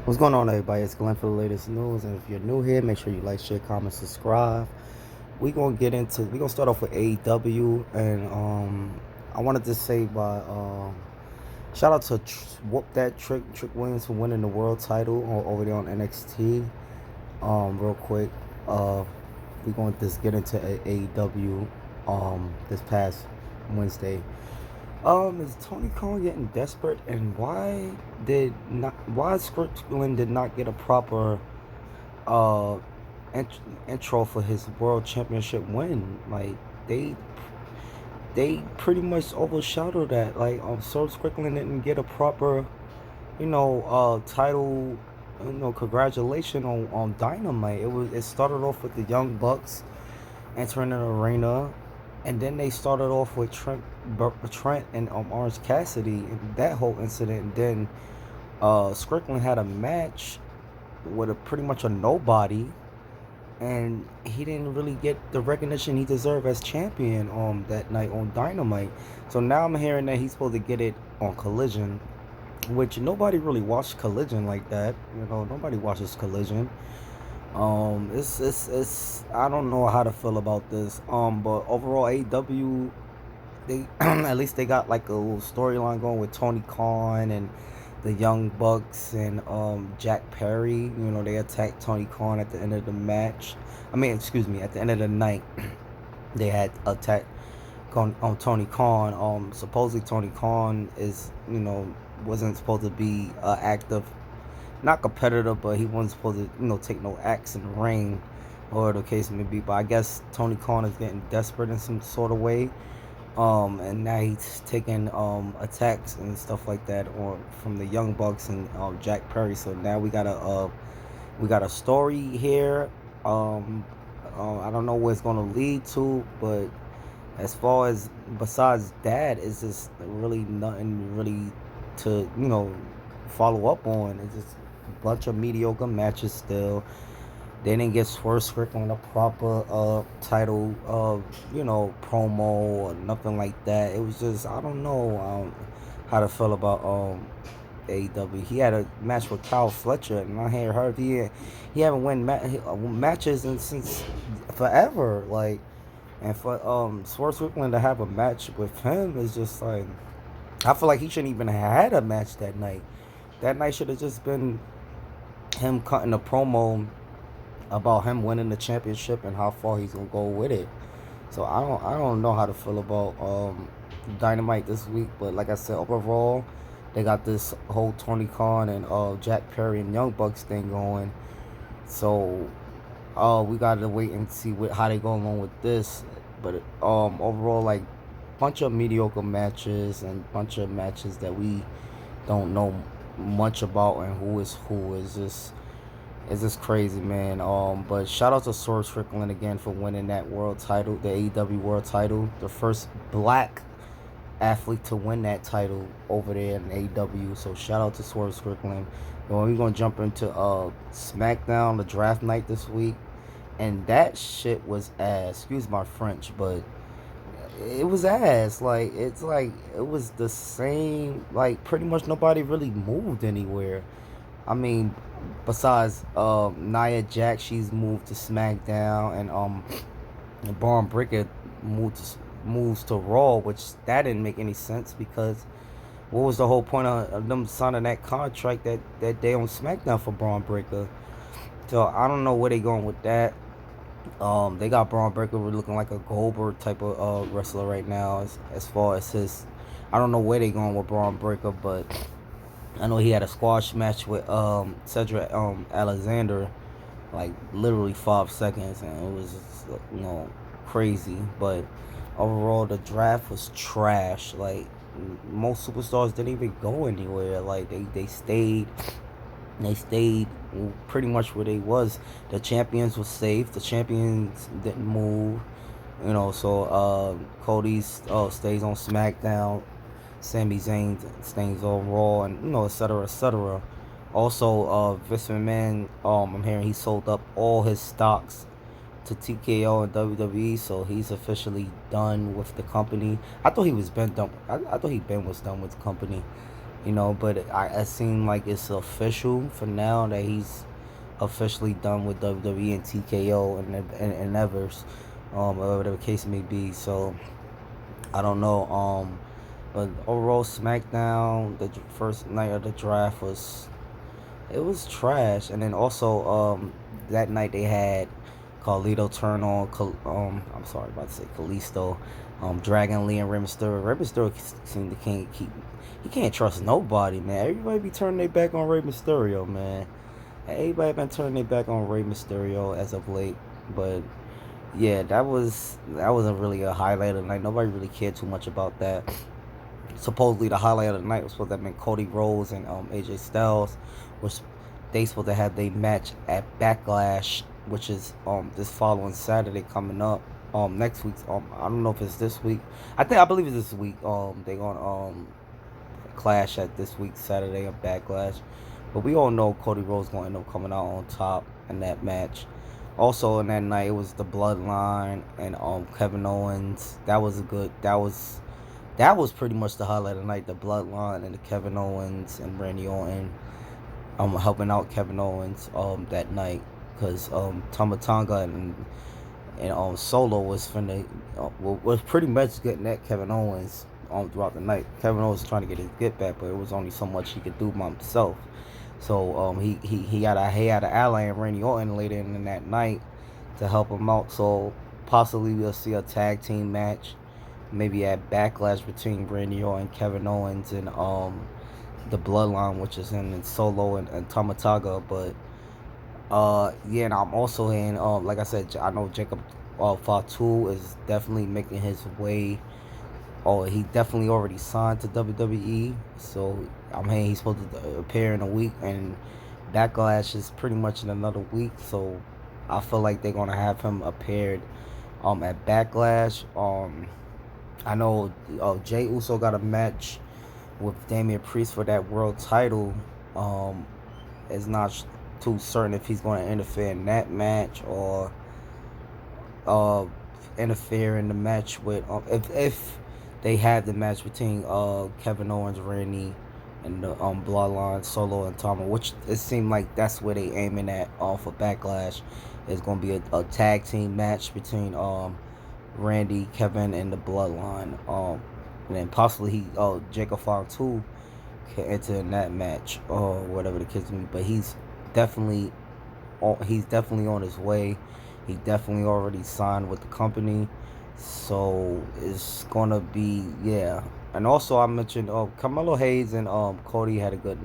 What's going on, everybody? It's Glenn for the latest news. And if you're new here, make sure you like, share, comment, subscribe. We're gonna start off with AEW, and I wanted to say shout out to Whoop That Trick Williams for winning the world title over there on NXT. Real quick, we're going to just get into AEW this past Wednesday. Is Tony Khan getting desperate, and why Strickland did not get a proper uh intro for his world championship win? Like they they pretty much overshadowed that. Like Sir Strickland didn't get a proper title, congratulation on Dynamite. It started off with the Young Bucks entering an arena, and then they started off with Trent and Orange Cassidy and that whole incident. And then Strickland had a match with a pretty much a nobody, and he didn't really get the recognition he deserved as champion that night on Dynamite. So now I'm hearing that he's supposed to get it on Collision, which nobody really watched Collision like that. Nobody watches Collision. It's I don't know how to feel about this. But overall, AEW, they at least they got like a little storyline going with Tony Khan and the Young Bucks and Jack Perry. They attacked Tony Khan at the end of the match. I mean, excuse me, at the end of the night, they had attacked on Tony Khan. Supposedly Tony Khan is wasn't supposed to be active, not competitive, but he wasn't supposed to take no acts in the ring, or the case may be. But I guess Tony Khan is getting desperate in some sort of way, and now he's taking attacks and stuff like that on from the Young Bucks and Jack Perry. So now we got a story here. Um, I don't know where it's gonna lead to, but as far as besides that, it's just really nothing really to follow up on. It's just a bunch of mediocre matches still. They didn't get Swerve Strickland a proper title promo or nothing like that. It was just I don't know how to feel about AEW. He had a match with Kyle Fletcher, and I had heard he haven't won matches since forever. Like, and for Swerve Strickland to have a match with him is just like, I feel like he shouldn't even have had a match that night. That night should have just been him cutting a promo about him winning the championship and how far he's gonna go with it. So I don't know how to feel about Dynamite this week, but like I said, overall, they got this whole Tony Khan and Jack Perry and Young Bucks thing going. So we gotta wait and see how they go along with this. But overall, like, bunch of mediocre matches and bunch of matches that we don't know much about, and who is who is just it's just crazy, man. But shout out to Swerve Strickland again for winning that world title, the AEW world title, the first black athlete to win that title over there in AEW. So shout out to Swerve Strickland. We're gonna jump into SmackDown, the draft night this week, and that shit was ass. Excuse my French, but it was ass. Like, it's like it was the same. Like, pretty much nobody really moved anywhere. I mean, besides Nia Jax, she's moved to SmackDown, and Braun Breaker moves to Raw, which that didn't make any sense because what was the whole point of them signing that contract that day on SmackDown for Braun Breaker? So I don't know where they going with that. They got Braun Breaker looking like a Goldberg type of wrestler right now. As far as his, I don't know where they going with Braun Breaker, but I know he had a squash match with Cedric Alexander, like literally 5 seconds, and it was just, crazy. But overall, the draft was trash. Like, most superstars didn't even go anywhere. Like, they stayed pretty much where they was. The champions was safe. The champions didn't move. So Cody stays on SmackDown. Sami Zayn stays on Raw, and etc. etc. Also, Vince McMahon, I'm hearing he sold up all his stocks to TKO and WWE, so he's officially done with the company. I thought he was been done. I thought he been was done with the company. But it seemed like it's official for now that he's officially done with WWE and TKO and Evers, or whatever the case may be. So I don't know. But overall, SmackDown, the first night of the draft was trash. And then also that night they had Carlito turn on I'm sorry about to say Kalisto, Dragon Lee and Rey Mysterio. Rey Mysterio seemed to can't keep he can't trust nobody, man. Everybody be turning their back on Rey Mysterio, man. Everybody been turning their back on Rey Mysterio as of late. But yeah, that wasn't really a highlight of the night. Nobody really cared too much about that. Supposedly the highlight of the night was supposed to have been Cody Rhodes and AJ Styles, which they supposed to have their match at Backlash, which is this following Saturday coming up. Next week's I don't know if it's this week. I believe it's this week. They gonna clash at this week's Saturday of Backlash. But we all know Cody Rhodes gonna end up coming out on top in that match. Also in that night it was the Bloodline and Kevin Owens. That was pretty much the highlight of the night. The Bloodline and the Kevin Owens and Randy Orton helping out Kevin Owens that night because Tama Tonga and Solo was pretty much getting at Kevin Owens throughout the night. Kevin Owens was trying to get his get back, but it was only so much he could do by himself. So he had an ally in Randy Orton later in that night to help him out. So possibly we'll see a tag team match, maybe at Backlash between Randy Orton, Kevin Owens, and the Bloodline, which is in Solo and Tamataga. But yeah, and I'm also in like I said, I know Jacob Fatu is definitely making his way. Oh, he definitely already signed to WWE. So I'm hearing he's supposed to appear in a week, and Backlash is pretty much in another week. So I feel like they're gonna have him appeared at Backlash. I know Jay Uso got a match with Damian Priest for that world title. It's not too certain if he's going to interfere in that match or uh, interfere in the match with if they have the match between Kevin Owens, Randy, and the Bloodline, Solo and Tama, which it seemed like that's where they aiming at for Backlash. It's going to be a tag team match between Randy, Kevin, and the Bloodline. And then possibly Jacob Fatu can enter in that match or whatever the case may be. But definitely he's definitely on his way. He definitely already signed with the company, so it's gonna be, yeah. And also I mentioned Carmelo Hayes and Cody had a good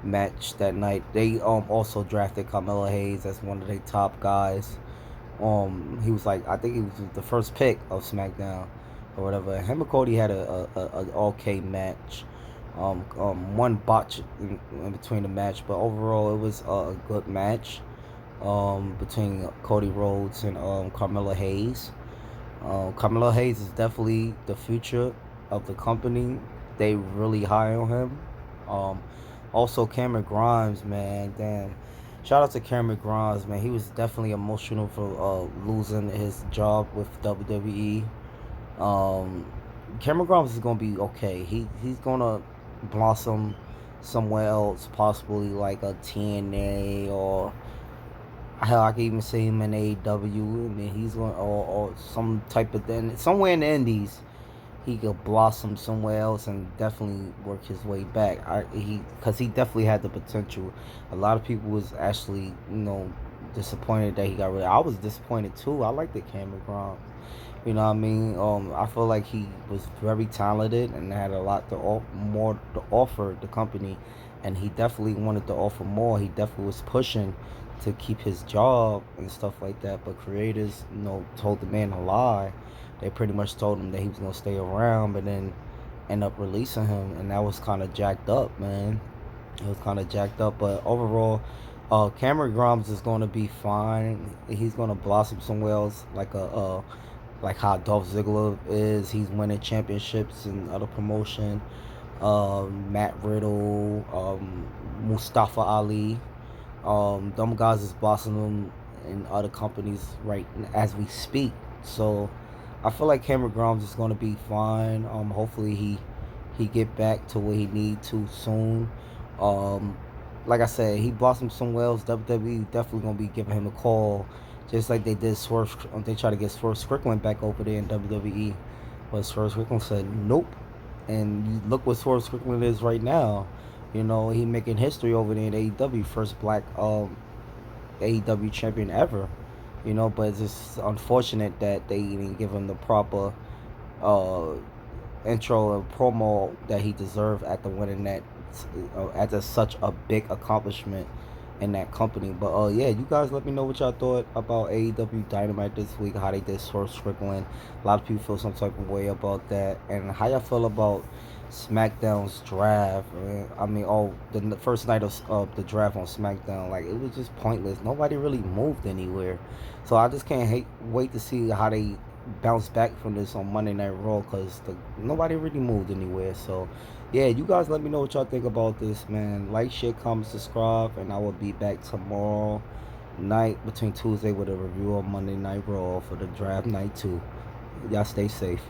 match that night. They also drafted Carmelo Hayes as one of their top guys. He was like, I think he was the first pick of SmackDown or whatever. Him and Cody had a okay match. One botch in between the match, but overall it was a good match between Cody Rhodes and Carmelo Hayes. Carmelo Hayes is definitely the future of the company. They really high on him. Um, Also Cameron Grimes, man, damn. Shout out to Cameron Grimes, man. He was definitely emotional for losing his job with WWE. Um, Cameron Grimes is gonna be okay. He's gonna blossom somewhere else, possibly like a TNA or hell, I could even see him in AEW. I mean, he's going or some type of thing somewhere in the Indies. He could blossom somewhere else and definitely work his way back. Because he definitely had the potential. A lot of people was actually disappointed that he got rid. I was disappointed too. I liked the Cameron Grimes. You know what I mean? I feel like he was very talented and had a lot more to offer the company, and he definitely wanted to offer more. He definitely was pushing to keep his job and stuff like that. But creators, told the man a lie. They pretty much told him that he was gonna stay around, but then end up releasing him, and that was kind of jacked up, man. It was kind of jacked up, but overall, Cameron Grimes is gonna be fine. He's gonna blossom somewhere else, like how Dolph Ziggler is. He's winning championships in other promotion. Matt Riddle, Mustafa Ali. Them guys is blossoming in other companies right as we speak. So I feel like Cameron Grimes is going to be fine. Hopefully he get back to where he need to soon. Um, like I said, he blossomed somewhere else. WWE definitely gonna be giving him a call, just like they did Swerve. They try to get Swerve Strickland back over there in WWE, but Swerve Strickland said nope. And you look what Swerve Strickland is right now. You know, he making history over there in AEW, first black AEW champion ever. You know, but it's just unfortunate that they didn't give him the proper uh, intro and promo that he deserved after winning that after such a big accomplishment in that company. But yeah, you guys let me know what y'all thought about AEW Dynamite this week, how they did Source Strickland. A lot of people feel some type of way about that, and how y'all feel about SmackDown's draft. I mean, the first night of the draft on SmackDown, like it was just pointless. Nobody really moved anywhere, so I just can't wait to see how they bounce back from this on Monday Night Raw, because nobody really moved anywhere. So yeah, you guys let me know what y'all think about this, man. Like, share, comment, subscribe, and I will be back tomorrow night between Tuesday with a review of Monday Night Raw for the draft night 2. Y'all stay safe.